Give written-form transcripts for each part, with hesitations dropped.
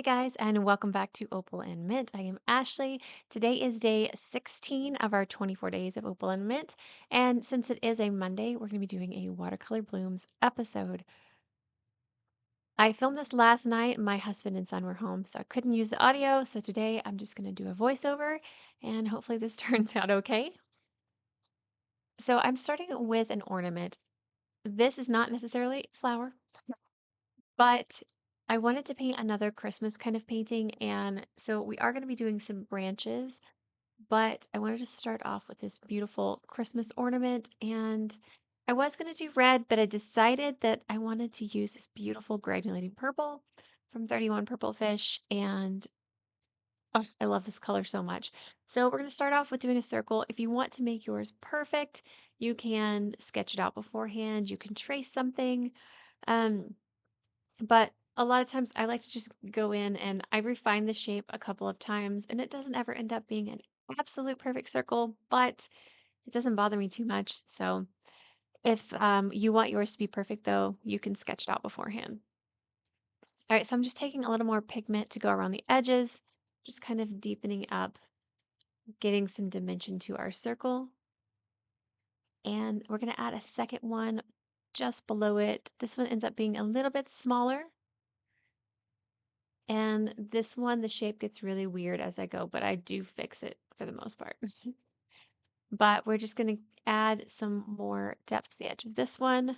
guys, and welcome back to Opal and Mint. I am Ashley. Today is day 16 of our 24 days of Opal and Mint. And since it is a Monday, we're going to be doing a Watercolor Blooms episode. I filmed this last night. My husband and son were home, so I couldn't use the audio. So today I'm just going to do a voiceover, and hopefully this turns out okay. So I'm starting with an ornament. This is not necessarily a flower, but I wanted to paint another Christmas kind of painting, and so we are going to be doing some branches, but I wanted to start off with this beautiful Christmas ornament, and I was going to do red, but I decided that I wanted to use this beautiful granulating purple from 31 Purple Fish, and oh, I love this color so much. So we're going to start off with doing a circle. If you want to make yours perfect, you can sketch it out beforehand. You can trace something. Um, but a lot of times I like to just go in and I refine the shape a couple of times, and it doesn't ever end up being an absolute perfect circle, but it doesn't bother me too much. So if you want yours to be perfect, though, you can sketch it out beforehand. All right, so I'm just taking a little more pigment to go around the edges, just kind of deepening up, getting some dimension to our circle. And we're going to add a second one just below it. This one ends up being a little bit smaller. And this one, the shape gets really weird as I go, but I do fix it for the most part. But we're just going to add some more depth to the edge of this one.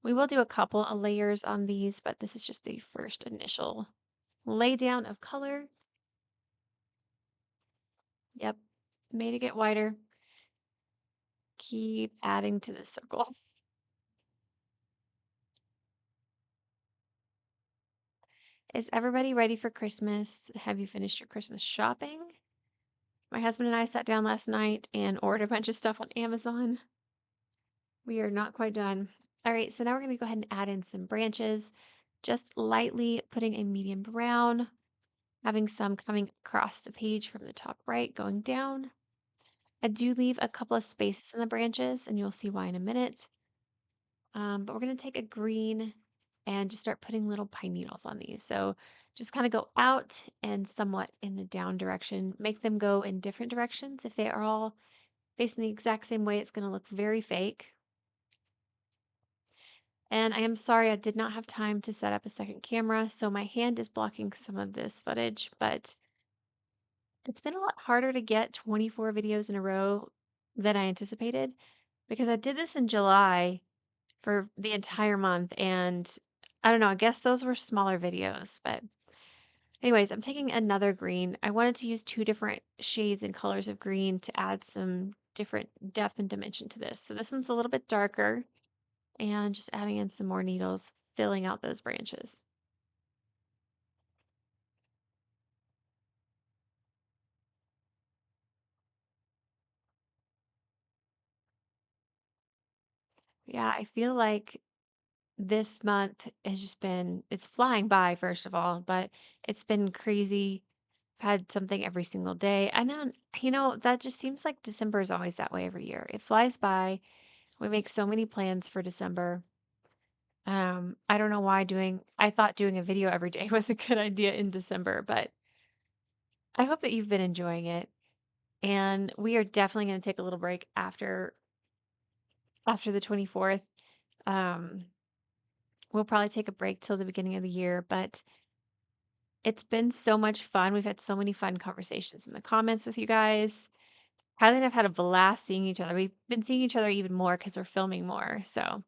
We will do a couple of layers on these, but this is just the first initial lay down of color. Yep, made it get wider. Keep adding to the circle. Is everybody ready for Christmas? Have you finished your Christmas shopping? My husband and I sat down last night and ordered a bunch of stuff on Amazon. We are not quite done. All right, so now we're going to go ahead and add in some branches, just lightly putting a medium brown, having some coming across the page from the top right, going down. I do leave a couple of spaces in the branches, and you'll see why in a minute. But we're going to take a green and just start putting little pine needles on these. So just kind of go out and somewhat in the down direction. Make them go in different directions. If they are all facing the exact same way, it's going to look very fake. And I am sorry I did not have time to set up a second camera, so my hand is blocking some of this footage, but it's been a lot harder to get 24 videos in a row than I anticipated because I did this in July for the entire month, and I don't know, I guess those were smaller videos, but anyways, I'm taking another green. I wanted to use two different shades and colors of green to add some different depth and dimension to this. So this one's a little bit darker, and just adding in some more needles, filling out those branches. Yeah, I feel like this month has just been, it's flying by, first of all, but it's been crazy. I've had something every single day. I know, that just seems like December is always that way every year. It flies by. We make so many plans for December. I don't know why I thought doing a video every day was a good idea in December, but I hope that you've been enjoying it. And we are definitely going to take a little break after the 24th. Um, we'll probably take a break till the beginning of the year, but it's been so much fun. We've had so many fun conversations in the comments with you guys. Kylie and I've had a blast seeing each other. We've been seeing each other even more because we're filming more. So,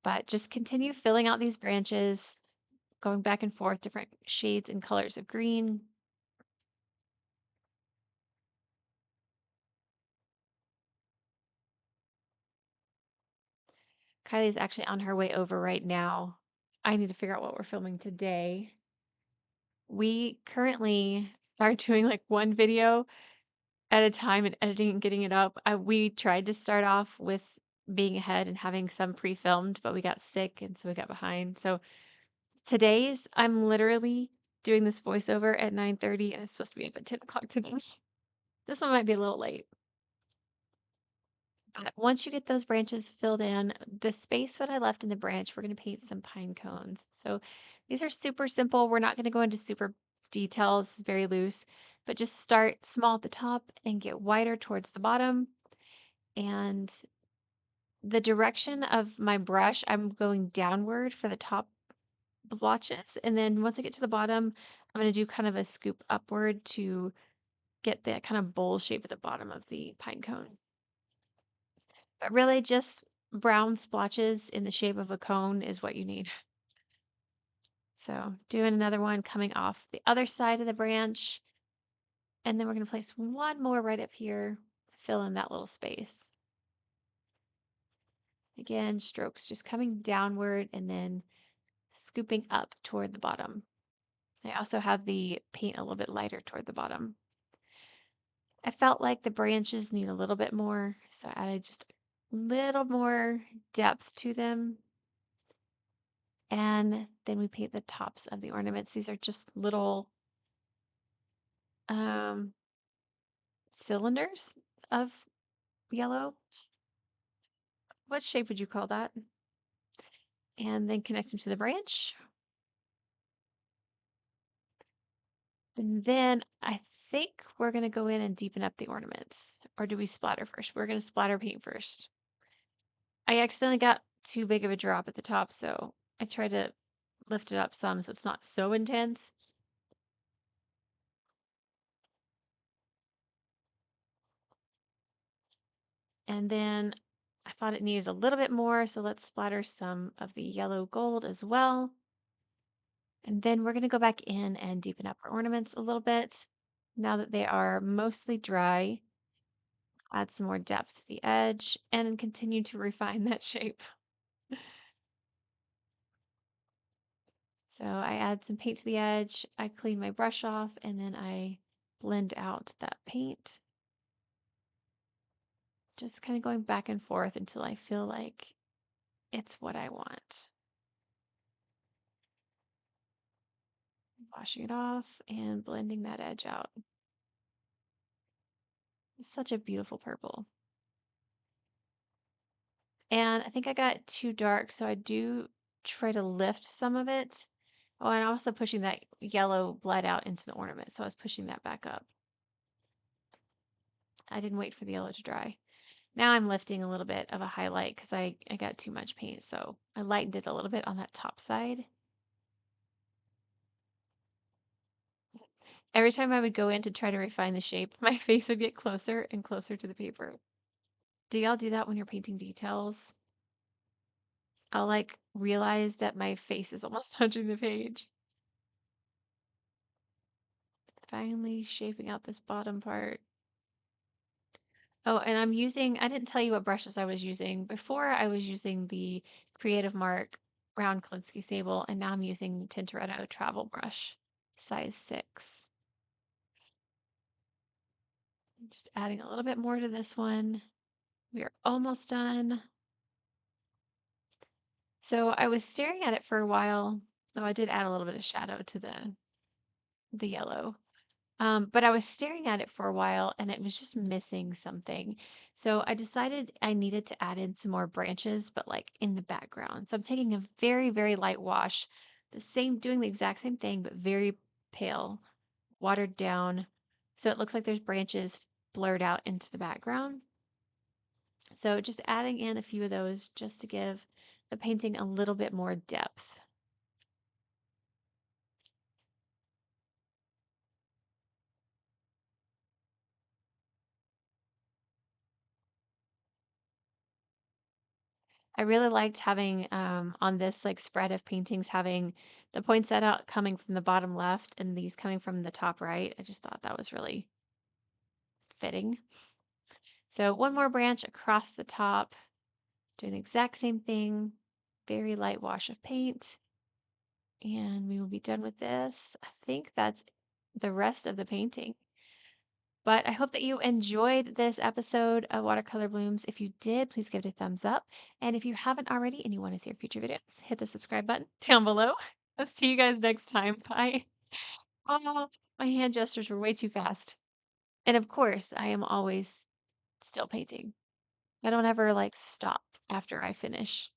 but just continue filling out these branches, going back and forth, different shades and colors of green. Kylie's actually on her way over right now. I need to figure out what we're filming today. We currently are doing like one video at a time and editing and getting it up. We tried to start off with being ahead and having some pre-filmed, but we got sick and so we got behind. So today's I'm literally doing this voiceover at 9:30 and it's supposed to be up at 10 o'clock today. This one might be a little late. But once you get those branches filled in, the space that I left in the branch, we're going to paint some pine cones. So these are super simple. We're not going to go into super detail. This is very loose, but just start small at the top and get wider towards the bottom. And the direction of my brush, I'm going downward for the top blotches. And then once I get to the bottom, I'm going to do kind of a scoop upward to get that kind of bowl shape at the bottom of the pine cone. But really just brown splotches in the shape of a cone is what you need. So doing another one coming off the other side of the branch. And then we're going to place one more right up here, fill in that little space. Again, strokes just coming downward and then scooping up toward the bottom. I also have the paint a little bit lighter toward the bottom. I felt like the branches need a little bit more, so I added just a little more depth to them. And then we paint the tops of the ornaments. These are just little um, cylinders of yellow. What shape would you call that? And then connect them to the branch. And then I think we're going to go in and deepen up the ornaments. Or do we splatter first? We're going to splatter paint first. I accidentally got too big of a drop at the top, so I tried to lift it up some so it's not so intense. And then I thought it needed a little bit more, so let's splatter some of the yellow gold as well. And then we're going to go back in and deepen up our ornaments a little bit. Now that they are mostly dry, add some more depth to the edge and continue to refine that shape. So I add some paint to the edge, I clean my brush off, and then I blend out that paint. Just kind of going back and forth until I feel like it's what I want. Washing it off and blending that edge out. It's such a beautiful purple. And I think I got too dark, so I do try to lift some of it. Oh, and I'm also pushing that yellow blood out into the ornament, so I was pushing that back up. I didn't wait for the yellow to dry. Now I'm lifting a little bit of a highlight because I got too much paint, so I lightened it a little bit on that top side. Every time I would go in to try to refine the shape, my face would get closer and closer to the paper. Do y'all do that when you're painting details? I'll like realize that my face is almost touching the page. Finally shaping out this bottom part. Oh, and I didn't tell you what brushes I was using. Before I was using the Creative Mark Brown Klinsky Sable, and now I'm using Tintoretto Travel Brush, size 6. Just adding a little bit more to this one. We are almost done. So I was staring at it for a while. Oh, I did add a little bit of shadow to the yellow. But I was staring at it for a while and it was just missing something. So I decided I needed to add in some more branches, but like in the background. So I'm taking a very, very light wash, doing the exact same thing, but very pale, watered down. So it looks like there's branches blurred out into the background. So just adding in a few of those just to give the painting a little bit more depth. I really liked having on this like spread of paintings having the poinsettia coming from the bottom left and these coming from the top right. I just thought that was really fitting. So one more branch across the top, doing the exact same thing, very light wash of paint, and we will be done with this. I think that's the rest of the painting. But I hope that you enjoyed this episode of Watercolor Blooms. If you did, please give it a thumbs up. And if you haven't already and you want to see our future videos, hit the subscribe button down below. I'll see you guys next time. Bye. Oh, my hand gestures were way too fast. And of course, I am always still painting. I don't ever, like, stop after I finish.